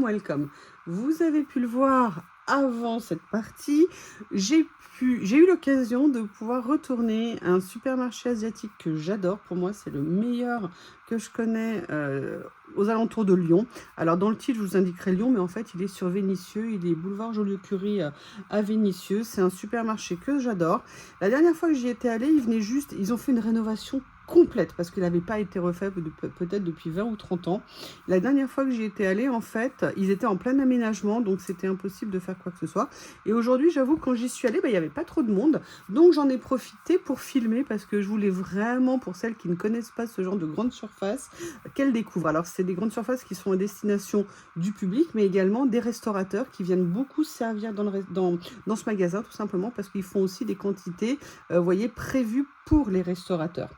welcome. Vous avez pu le voir avant cette partie, j'ai eu l'occasion de pouvoir retourner à un supermarché asiatique que j'adore. Pour moi, c'est le meilleur que je connais aux alentours de Lyon. Alors, dans le titre, je vous indiquerai Lyon, mais en fait, il est sur Vénissieux. Il est boulevard Joliot-Curie à Vénissieux. C'est un supermarché que j'adore. La dernière fois que j'y étais allée, ils ont fait une rénovation complète parce qu'il n'avait pas été refait peut-être depuis 20 ou 30 ans. La dernière fois que j'y étais allée, en fait, ils étaient en plein aménagement, donc c'était impossible de faire quoi que ce soit. Et aujourd'hui, j'avoue, quand j'y suis allée, il n'y avait pas trop de monde, donc j'en ai profité pour filmer parce que je voulais vraiment, pour celles qui ne connaissent pas ce genre de grande surface, qu'elles découvrent. Alors, c'est des grandes surfaces qui sont à destination du public, mais également des restaurateurs qui viennent beaucoup servir dans ce magasin, tout simplement parce qu'ils font aussi des quantités, vous voyez, prévues pour les restaurateurs.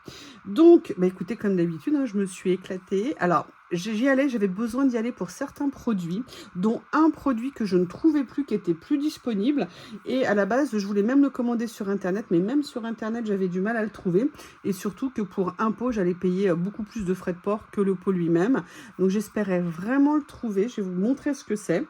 Donc, écoutez, comme d'habitude, je me suis éclatée. Alors, j'avais besoin d'y aller pour certains produits, dont un produit que je ne trouvais plus, qui était plus disponible. Et à la base, je voulais même le commander sur Internet, mais même sur Internet, j'avais du mal à le trouver. Et surtout que pour un pot, j'allais payer beaucoup plus de frais de port que le pot lui-même. Donc, j'espérais vraiment le trouver. Je vais vous montrer ce que c'est.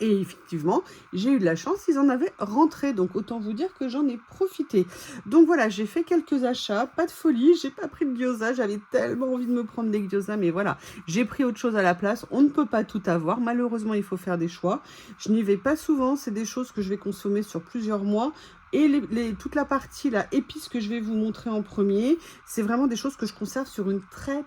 Et effectivement, j'ai eu de la chance, ils en avaient rentré, donc autant vous dire que j'en ai profité. Donc voilà, j'ai fait quelques achats, pas de folie, j'ai pas pris de gyoza, j'avais tellement envie de me prendre des gyoza, mais voilà, j'ai pris autre chose à la place, on ne peut pas tout avoir, malheureusement il faut faire des choix. Je n'y vais pas souvent, c'est des choses que je vais consommer sur plusieurs mois. Et toute la partie là, épices que je vais vous montrer en premier, c'est vraiment des choses que je conserve sur une très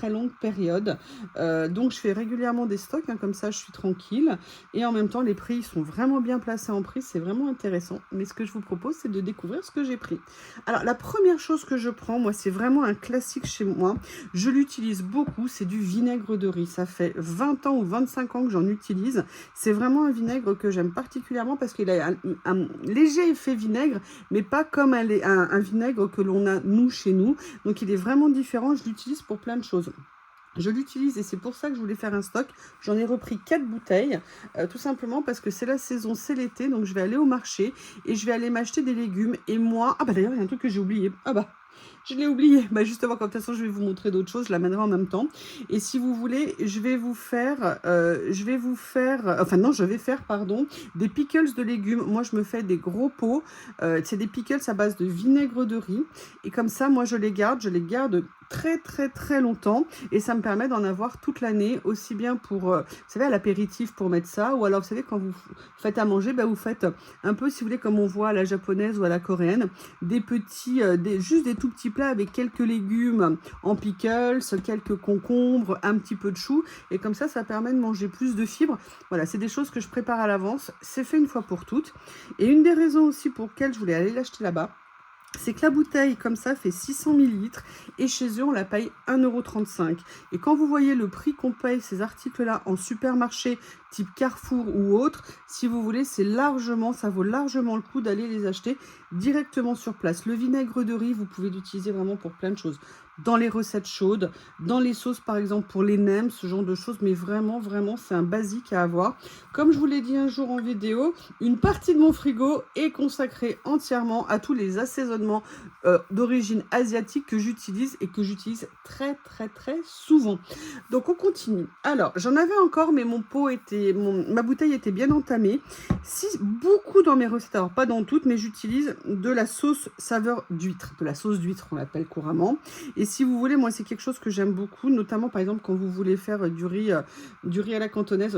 longue période. Donc je fais régulièrement des stocks, comme ça je suis tranquille. Et en même temps, les prix sont vraiment bien placés en prix, c'est vraiment intéressant. Mais ce que je vous propose, c'est de découvrir ce que j'ai pris. Alors la première chose que je prends, moi c'est vraiment un classique chez moi. Je l'utilise beaucoup, c'est du vinaigre de riz. Ça fait 20 ans ou 25 ans que j'en utilise. C'est vraiment un vinaigre que j'aime particulièrement parce qu'il a un léger effet vinaigre, mais pas comme un vinaigre que l'on a nous chez nous. Donc il est vraiment différent, je l'utilise pour plein de choses. Je l'utilise et c'est pour ça que je voulais faire un stock. J'en ai repris 4 bouteilles, tout simplement parce que c'est la saison, c'est l'été, donc je vais aller au marché et je vais aller m'acheter des légumes. Et moi, d'ailleurs, il y a un truc que j'ai oublié. Je l'ai oublié. Justement, comme de toute façon, je vais vous montrer d'autres choses. Je l'amènerai en même temps. Et si vous voulez, je vais faire, des pickles de légumes. Moi, je me fais des gros pots. C'est des pickles à base de vinaigre de riz. Et comme ça, moi, je les garde très longtemps. Et ça me permet d'en avoir toute l'année, aussi bien pour, vous savez, à l'apéritif pour mettre ça. Ou alors, vous savez, quand vous faites à manger, vous faites un peu, si vous voulez, comme on voit à la japonaise ou à la coréenne, des petits, juste des tout petits plats avec quelques légumes en pickles, quelques concombres, un petit peu de choux. Et comme ça, ça permet de manger plus de fibres. Voilà, c'est des choses que je prépare à l'avance. C'est fait une fois pour toutes. Et une des raisons aussi pour lesquelles je voulais aller l'acheter là-bas, c'est que la bouteille, comme ça, fait 600 ml et chez eux, on la paye 1,35 €. Et quand vous voyez le prix qu'on paye ces articles-là en supermarché, type Carrefour ou autre, si vous voulez, ça vaut largement le coup d'aller les acheter directement sur place. Le vinaigre de riz, vous pouvez l'utiliser vraiment pour plein de choses. Dans les recettes chaudes, dans les sauces, par exemple, pour les nems, ce genre de choses. Mais vraiment, c'est un basique à avoir. Comme je vous l'ai dit un jour en vidéo, une partie de mon frigo est consacrée entièrement à tous les assaisonnements d'origine asiatique que j'utilise et que j'utilise très souvent. Donc, on continue. Alors, j'en avais encore, mais ma bouteille était bien entamée. Beaucoup dans mes recettes, alors pas dans toutes, mais j'utilise de la sauce saveur d'huître. De la sauce d'huître, on l'appelle couramment. Et si vous voulez, moi, c'est quelque chose que j'aime beaucoup, notamment, par exemple, quand vous voulez faire du riz à la cantonaise,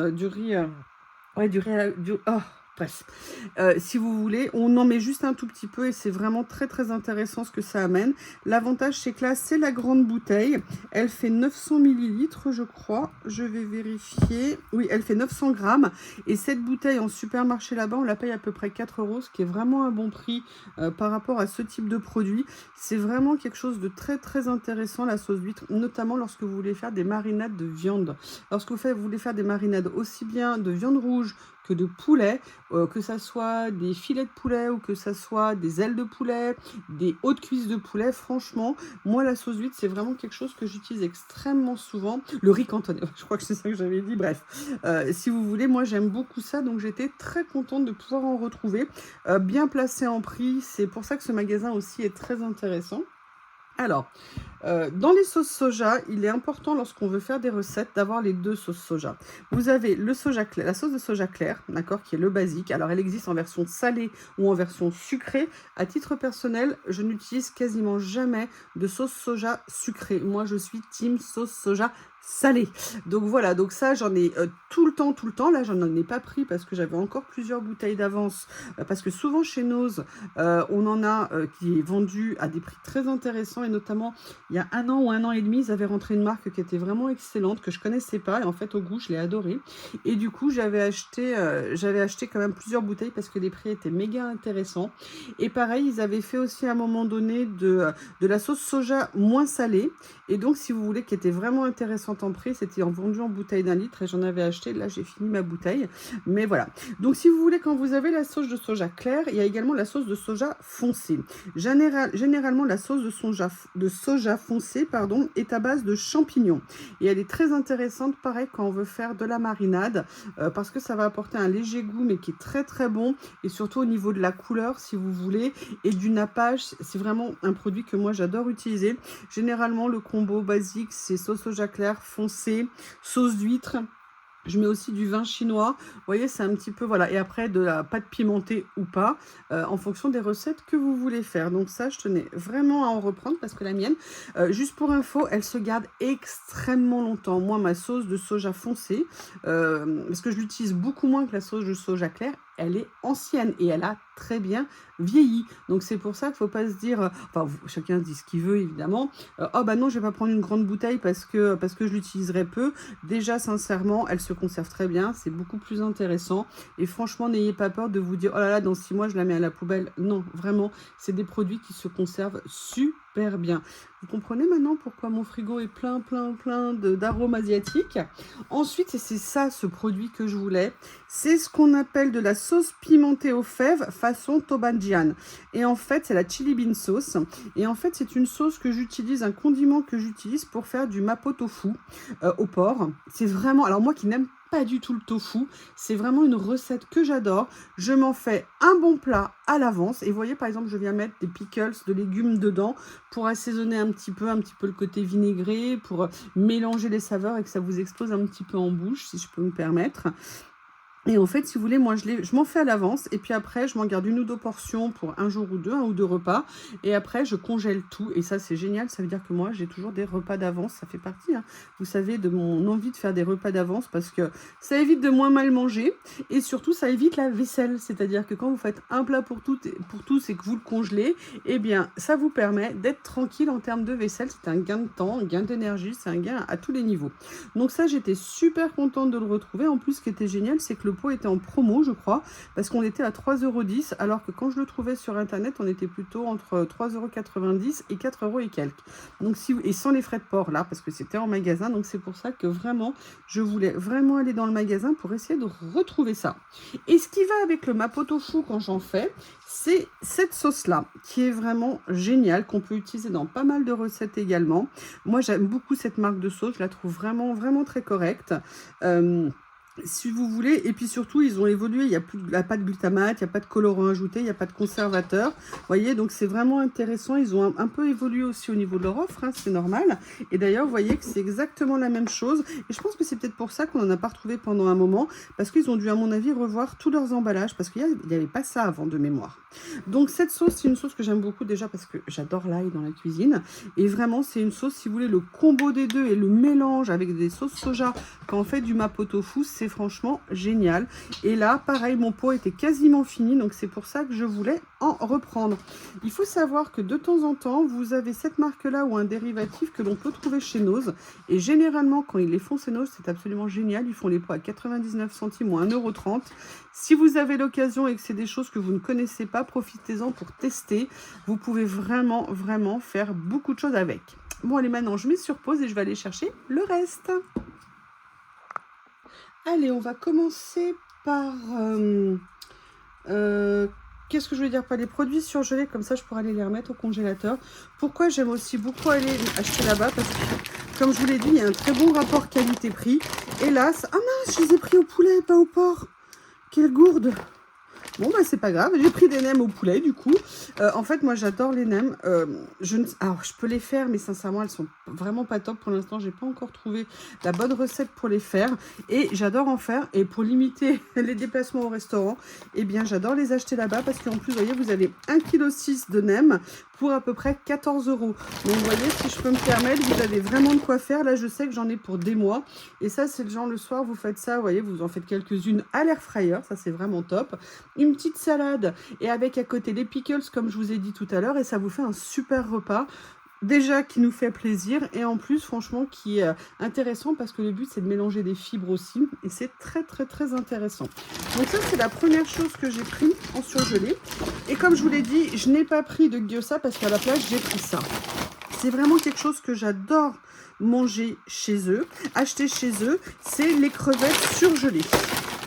bref. Si vous voulez, on en met juste un tout petit peu et c'est vraiment très intéressant ce que ça amène. L'avantage, c'est que là, c'est la grande bouteille. Elle fait 900 ml, je crois. Je vais vérifier. Oui, elle fait 900 grammes. Et cette bouteille en supermarché là-bas, on la paye à peu près 4 €, ce qui est vraiment un bon prix par rapport à ce type de produit. C'est vraiment quelque chose de très intéressant, la sauce d'huître, notamment lorsque vous voulez faire des marinades de viande. Lorsque vous voulez faire des marinades aussi bien de viande rouge que de poulet, que ça soit des filets de poulet ou que ça soit des ailes de poulet, des hautes cuisses de poulet, franchement, moi la sauce d'huître, c'est vraiment quelque chose que j'utilise extrêmement souvent. Le riz cantonais, je crois que c'est ça que j'avais dit, bref. Si vous voulez, moi j'aime beaucoup ça, donc j'étais très contente de pouvoir en retrouver, bien placé en prix. C'est pour ça que ce magasin aussi est très intéressant. Alors, dans les sauces soja, il est important lorsqu'on veut faire des recettes d'avoir les 2 sauces soja. Vous avez le soja clair, la sauce de soja clair, d'accord, qui est le basique. Alors, elle existe en version salée ou en version sucrée. À titre personnel, je n'utilise quasiment jamais de sauce soja sucrée. Moi, je suis team sauce soja salée. Donc voilà, donc ça, j'en ai tout le temps, tout le temps. Là, j'en ai pas pris parce que j'avais encore plusieurs bouteilles d'avance. Parce que souvent, chez Nose, on en a qui est vendu à des prix très intéressants et notamment il y a 1 an ou 1 an et demi, ils avaient rentré une marque qui était vraiment excellente, que je connaissais pas. Et en fait, au goût, je l'ai adorée. Et du coup, j'avais acheté quand même plusieurs bouteilles parce que les prix étaient méga intéressants. Et pareil, ils avaient fait aussi à un moment donné de la sauce soja moins salée. Et donc, si vous voulez, qui était vraiment intéressante en prix, c'était vendu en bouteille d'1 litre et j'en avais acheté. Là, j'ai fini ma bouteille. Mais voilà. Donc, si vous voulez, quand vous avez la sauce de soja claire, il y a également la sauce de soja foncée. Généralement, la sauce de soja foncé, pardon, est à base de champignons. Et elle est très intéressante, pareil, quand on veut faire de la marinade, parce que ça va apporter un léger goût, mais qui est très très bon. Et surtout au niveau de la couleur, si vous voulez, et du nappage, c'est vraiment un produit que moi j'adore utiliser. Généralement, le combo basique, c'est sauce soja clair foncé, sauce d'huître. Je mets aussi du vin chinois. Vous voyez, c'est un petit peu, voilà. Et après, de la pâte pimentée ou pas, en fonction des recettes que vous voulez faire. Donc ça, je tenais vraiment à en reprendre parce que la mienne, juste pour info, elle se garde extrêmement longtemps. Moi, ma sauce de soja foncé, parce que je l'utilise beaucoup moins que la sauce de soja clair, elle est ancienne et elle a très bien vieilli. Donc c'est pour ça qu'il ne faut pas se dire, chacun dit ce qu'il veut évidemment, oh bah non, je vais pas prendre une grande bouteille parce que je l'utiliserai peu. Déjà, sincèrement, elle se conserve très bien, c'est beaucoup plus intéressant. Et franchement, n'ayez pas peur de vous dire, oh là là, dans 6 mois, je la mets à la poubelle. Non, vraiment, c'est des produits qui se conservent super bien. Vous comprenez maintenant pourquoi mon frigo est plein d'arômes asiatiques. Ensuite, et c'est ça ce produit que je voulais, c'est ce qu'on appelle de la sauce pimentée aux fèves façon Tobanjian. Et en fait, c'est la chili bean sauce. Et en fait, c'est une sauce que j'utilise, un condiment que j'utilise pour faire du mapo tofu au porc. C'est vraiment, alors moi qui n'aime pas du tout le tofu, c'est vraiment une recette que j'adore. Je m'en fais un bon plat à l'avance. Et vous voyez, par exemple, je viens mettre des pickles, de légumes dedans pour assaisonner un petit peu le côté vinaigré, pour mélanger les saveurs et que ça vous explose un petit peu en bouche, si je peux me permettre. Et en fait, si vous voulez, moi, je m'en fais à l'avance. Et puis après, je m'en garde 1 ou 2 portions pour un jour ou deux, 1 ou 2 repas. Et après, je congèle tout. Et ça, c'est génial. Ça veut dire que moi, j'ai toujours des repas d'avance. Ça fait partie, hein, vous savez, de mon envie de faire des repas d'avance parce que ça évite de moins mal manger. Et surtout, ça évite la vaisselle. C'est-à-dire que quand vous faites un plat pour tous et que vous le congelez, eh bien, ça vous permet d'être tranquille en termes de vaisselle. C'est un gain de temps, un gain d'énergie. C'est un gain à tous les niveaux. Donc ça, j'étais super contente de le retrouver. En plus, ce qui était génial, c'est que le pot était en promo, je crois, parce qu'on était à 3,10 €, alors que quand je le trouvais sur internet, on était plutôt entre 3,90 € et 4 € et quelques. Donc et sans les frais de port là, parce que c'était en magasin, donc c'est pour ça que vraiment, je voulais vraiment aller dans le magasin pour essayer de retrouver ça. Et ce qui va avec le mapo tofu quand j'en fais, c'est cette sauce-là, qui est vraiment géniale, qu'on peut utiliser dans pas mal de recettes également. Moi, j'aime beaucoup cette marque de sauce, je la trouve vraiment très correcte. Si vous voulez, et puis surtout, ils ont évolué, il n'y a pas de glutamate, il n'y a pas de colorant ajouté, il n'y a pas de conservateur. Vous voyez, donc c'est vraiment intéressant. Ils ont un peu évolué aussi au niveau de leur offre, hein, c'est normal. Et d'ailleurs, vous voyez que c'est exactement la même chose. Et je pense que c'est peut-être pour ça qu'on n'en a pas retrouvé pendant un moment, parce qu'ils ont dû, à mon avis, revoir tous leurs emballages, parce qu'il n'y avait pas ça avant de mémoire. Donc cette sauce, c'est une sauce que j'aime beaucoup déjà parce que j'adore l'ail dans la cuisine. Et vraiment, c'est une sauce, si vous voulez, le combo des deux et le mélange avec des sauces soja quand on fait du mapo tofu, c'est franchement génial. Et là, pareil, mon pot était quasiment fini, donc c'est pour ça que je voulais en reprendre. Il faut savoir que de temps en temps, vous avez cette marque-là ou un dérivatif que l'on peut trouver chez Nose. Et généralement, quand ils les font chez Nose, c'est absolument génial. Ils font les pots à 99 centimes ou 1,30 €. Si vous avez l'occasion et que c'est des choses que vous ne connaissez pas, profitez-en pour tester. Vous pouvez vraiment faire beaucoup de choses avec. Bon, allez, maintenant, je mets sur pause et je vais aller chercher le reste. Allez, on va commencer par... qu'est-ce que je veux dire? Par les produits surgelés, comme ça je pourrais aller les remettre au congélateur. Pourquoi j'aime aussi beaucoup aller acheter là-bas? Parce que, comme je vous l'ai dit, il y a un très bon rapport qualité-prix. Hélas, ah mince, je les ai pris au poulet, pas au porc. Quelle gourde! Bon, bah, c'est pas grave. J'ai pris des nems au poulet, du coup. En fait, moi, j'adore les nems. Alors, je peux les faire, mais sincèrement, elles sont vraiment pas top. Pour l'instant, j'ai pas encore trouvé la bonne recette pour les faire. Et j'adore en faire. Et pour limiter les déplacements au restaurant, eh bien, j'adore les acheter là-bas parce qu'en plus, vous voyez, vous avez 1,6 kg de nems pour à peu près 14 €. Donc, vous voyez, si je peux me permettre, vous avez vraiment de quoi faire. Là, je sais que j'en ai pour des mois. Et ça, c'est le genre, le soir, vous faites ça, vous voyez, vous en faites quelques-unes à l'air fryer. Ça, c'est vraiment top. Une petite salade et avec à côté les pickles, comme je vous ai dit tout à l'heure. Et ça vous fait un super repas. Déjà qui nous fait plaisir et en plus franchement qui est intéressant parce que le but c'est de mélanger des fibres aussi et c'est très très très intéressant. Donc ça c'est la première chose que j'ai pris en surgelé et comme je vous l'ai dit je n'ai pas pris de gyoza parce qu'à la place j'ai pris ça. C'est vraiment quelque chose que j'adore manger chez eux, acheter chez eux, c'est les crevettes surgelées.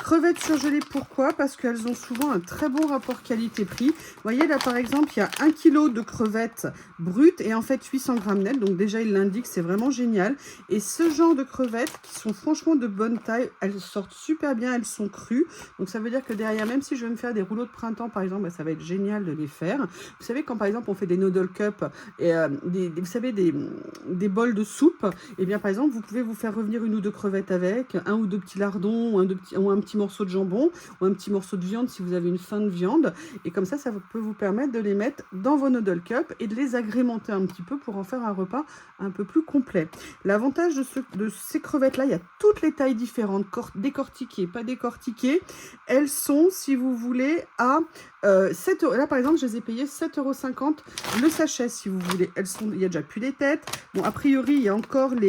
Crevettes surgelées, pourquoi? Parce qu'elles ont souvent un très bon rapport qualité-prix. Vous voyez là par exemple, il y a 1 kg de crevettes brutes et en fait 800 g net. Donc déjà il l'indique, c'est vraiment génial. Et ce genre de crevettes qui sont franchement de bonne taille, elles sortent super bien, elles sont crues. Donc ça veut dire que derrière, même si je veux me faire des rouleaux de printemps par exemple, bah, ça va être génial de les faire. Vous savez quand par exemple on fait des noodle cups et vous savez des bols de soupe, et bien par exemple vous pouvez vous faire revenir une ou deux crevettes avec, un ou deux petits lardons ou un petit morceau de jambon ou un petit morceau de viande si vous avez une faim de viande et comme ça peut vous permettre de les mettre dans vos noodle cups et de les agrémenter un petit peu pour en faire un repas un peu plus complet. L'avantage de ces crevettes là, il y a toutes les tailles différentes, décortiquées, pas décortiquées, elles sont si vous voulez à 7 €. Là par exemple je les ai payées 7,50 € le sachet si vous voulez. Il y a déjà plus les têtes. Bon a priori il y a encore il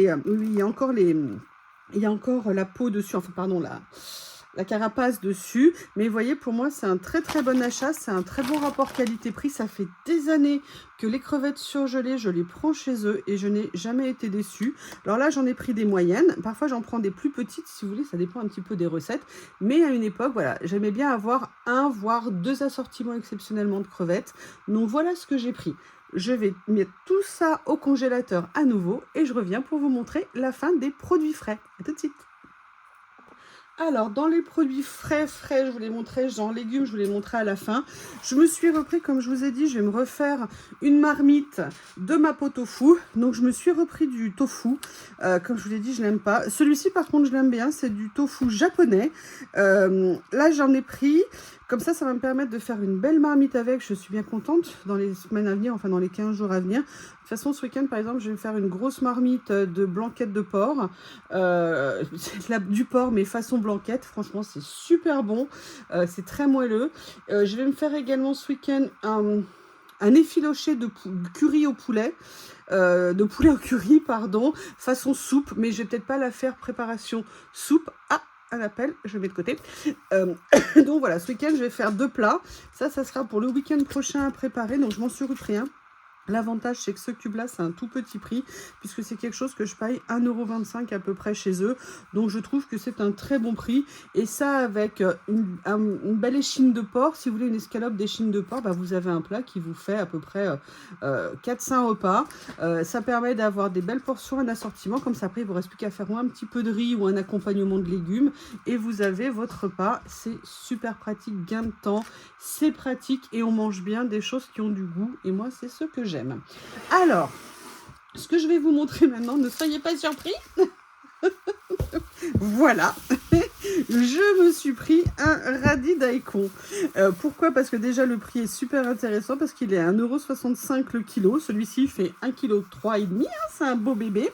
y a encore la peau dessus, enfin pardon la carapace dessus, mais vous voyez pour moi c'est un très très bon achat, c'est un très bon rapport qualité-prix, ça fait des années que les crevettes surgelées je les prends chez eux et je n'ai jamais été déçue. Alors là j'en ai pris des moyennes, parfois j'en prends des plus petites si vous voulez, ça dépend un petit peu des recettes, mais à une époque voilà j'aimais bien avoir un voire deux assortiments exceptionnellement de crevettes, donc voilà ce que j'ai pris. Je vais mettre tout ça au congélateur à nouveau et je reviens pour vous montrer la fin des produits frais. À tout de suite. Alors, dans les produits frais, je vous les montrais, genre légumes, je vous les montrais à la fin. Je me suis repris, comme je vous ai dit, je vais me refaire une marmite de Mapo Tofu. Donc, je me suis repris du tofu. Comme je vous l'ai dit, je l'aime pas. Celui-ci, par contre, je l'aime bien. C'est du tofu japonais. Là, j'en ai pris. Comme ça va me permettre de faire une belle marmite avec. Je suis bien contente dans les semaines à venir, enfin dans les 15 jours à venir. De toute façon, ce week-end, par exemple, je vais me faire une grosse marmite de blanquette de porc. Du porc, mais façon blanquette. Franchement, c'est super bon. C'est très moelleux. Je vais me faire également ce week-end un effiloché de curry au poulet. De poulet au curry, pardon, façon soupe. Mais je vais peut-être pas la faire préparation soupe. Ah! Un appel, je mets de côté. Donc voilà, ce week-end, je vais faire 2 plats. Ça sera pour le week-end prochain à préparer. Donc je m'en suis repris un. L'avantage, c'est que ce cube-là, c'est un tout petit prix, puisque c'est quelque chose que je paye 1,25 € à peu près chez eux. Donc, je trouve que c'est un très bon prix. Et ça, avec une belle échine de porc, si vous voulez une escalope d'échine de porc, bah, vous avez un plat qui vous fait à peu près 4-5 repas. Ça permet d'avoir des belles portions, un assortiment. Comme ça, après, il ne vous reste plus qu'à faire ou un petit peu de riz ou un accompagnement de légumes. Et vous avez votre repas. C'est super pratique, gain de temps. C'est pratique et on mange bien des choses qui ont du goût. Et moi, c'est ce que j'aime. Alors, ce que je vais vous montrer maintenant, ne soyez pas surpris. Voilà, je me suis pris un radis daikon. Pourquoi? Parce que déjà le prix est super intéressant parce qu'il est à 1,65 € le kilo. Celui-ci fait 1,3 kg, c'est un beau bébé.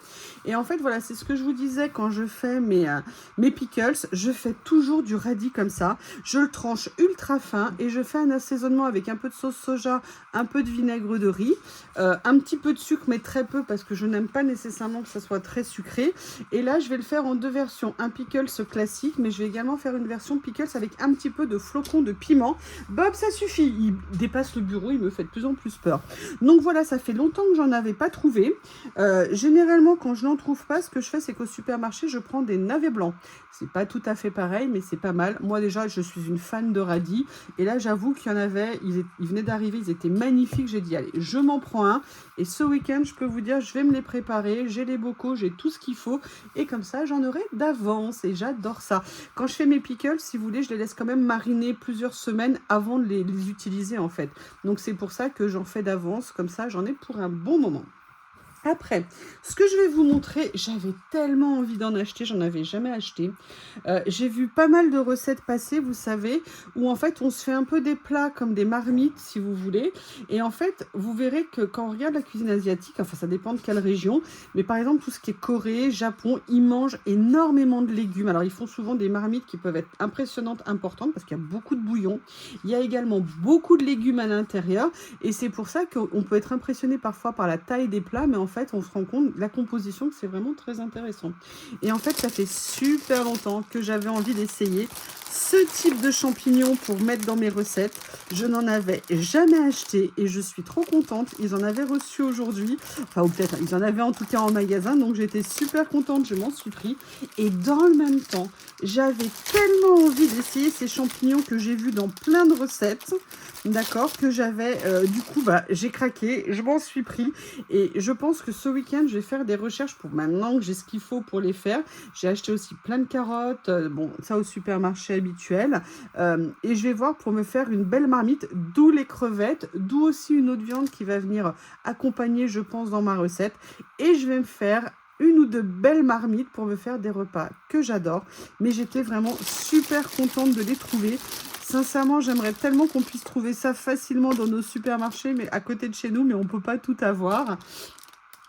Et en fait, voilà, c'est ce que je vous disais quand je fais mes pickles. Je fais toujours du radis comme ça. Je le tranche ultra fin et je fais un assaisonnement avec un peu de sauce soja, un peu de vinaigre de riz, un petit peu de sucre, mais très peu parce que je n'aime pas nécessairement que ça soit très sucré. Et là, je vais le faire en 2 versions. Un pickles classique, mais je vais également faire une version pickles avec un petit peu de flocons de piment. Bob, ça suffit. Il dépasse le bureau, il me fait de plus en plus peur. Donc voilà, ça fait longtemps que j'en avais pas trouvé. Généralement, quand je n'en trouve pas, ce que je fais, c'est qu'au supermarché, je prends des navets blancs. C'est pas tout à fait pareil, mais c'est pas mal. Moi, déjà, je suis une fan de radis. Et là, j'avoue qu'il y en avait, ils venaient d'arriver, ils étaient magnifiques. J'ai dit, allez, je m'en prends un. Et ce week-end, je peux vous dire, je vais me les préparer. J'ai les bocaux, j'ai tout ce qu'il faut. Et comme ça, j'en aurai d'avance. Et j'adore ça. Quand je fais mes pickles, si vous voulez, je les laisse quand même mariner plusieurs semaines avant de les utiliser en fait. Donc c'est pour ça que j'en fais d'avance, comme ça j'en ai pour un bon moment. Après, ce que je vais vous montrer, j'avais tellement envie d'en acheter, j'en avais jamais acheté. J'ai vu pas mal de recettes passer, vous savez, où en fait on se fait un peu des plats comme des marmites, si vous voulez. Et en fait, vous verrez que quand on regarde la cuisine asiatique, enfin ça dépend de quelle région, mais par exemple tout ce qui est Corée, Japon, ils mangent énormément de légumes. Alors ils font souvent des marmites qui peuvent être impressionnantes, importantes, parce qu'il y a beaucoup de bouillon. Il y a également beaucoup de légumes à l'intérieur, et c'est pour ça qu'on peut être impressionné parfois par la taille des plats, mais en fait, on se rend compte de la composition que c'est vraiment très intéressant. Et en fait, ça fait super longtemps que j'avais envie d'essayer ce type de champignons pour mettre dans mes recettes. Je n'en avais jamais acheté et je suis trop contente. Ils en avaient reçu aujourd'hui, enfin ou peut-être ils en avaient en tout cas en magasin, donc j'étais super contente, je m'en suis pris. Et dans le même temps, j'avais tellement envie d'essayer ces champignons que j'ai vus dans plein de recettes, d'accord, que j'avais, du coup, j'ai craqué, je m'en suis pris. Et je pense que ce week-end, je vais faire des recherches pour maintenant que j'ai ce qu'il faut pour les faire. J'ai acheté aussi plein de carottes, bon, ça au supermarché habituel. Et je vais voir pour me faire une belle marmite, d'où les crevettes, d'où aussi une autre viande qui va venir accompagner, je pense, dans ma recette. Et je vais me faire une ou deux belles marmites pour me faire des repas que j'adore. Mais j'étais vraiment super contente de les trouver. Sincèrement, j'aimerais tellement qu'on puisse trouver ça facilement dans nos supermarchés, mais à côté de chez nous, mais on ne peut pas tout avoir.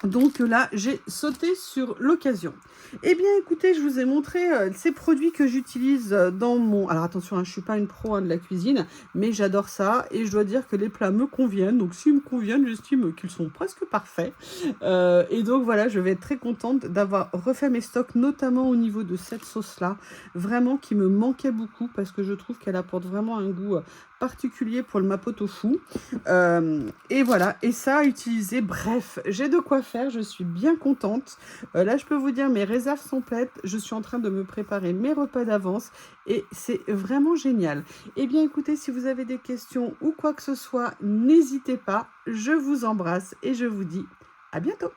Donc là, j'ai sauté sur l'occasion. Eh bien, écoutez, je vous ai montré ces produits que j'utilise dans mon... Alors attention, je ne suis pas une pro de la cuisine, mais j'adore ça. Et je dois dire que les plats me conviennent. Donc s'ils me conviennent, j'estime qu'ils sont presque parfaits. Et donc voilà, je vais être très contente d'avoir refait mes stocks, notamment au niveau de cette sauce-là. Vraiment qui me manquait beaucoup parce que je trouve qu'elle apporte vraiment un goût particulier pour le mapo tofu. Et voilà, et ça à utiliser. Bref, j'ai de quoi faire, je suis bien contente. Là, je peux vous dire, mes réserves sont pleines. Je suis en train de me préparer mes repas d'avance et c'est vraiment génial. Eh bien, écoutez, si vous avez des questions ou quoi que ce soit, n'hésitez pas. Je vous embrasse et je vous dis à bientôt.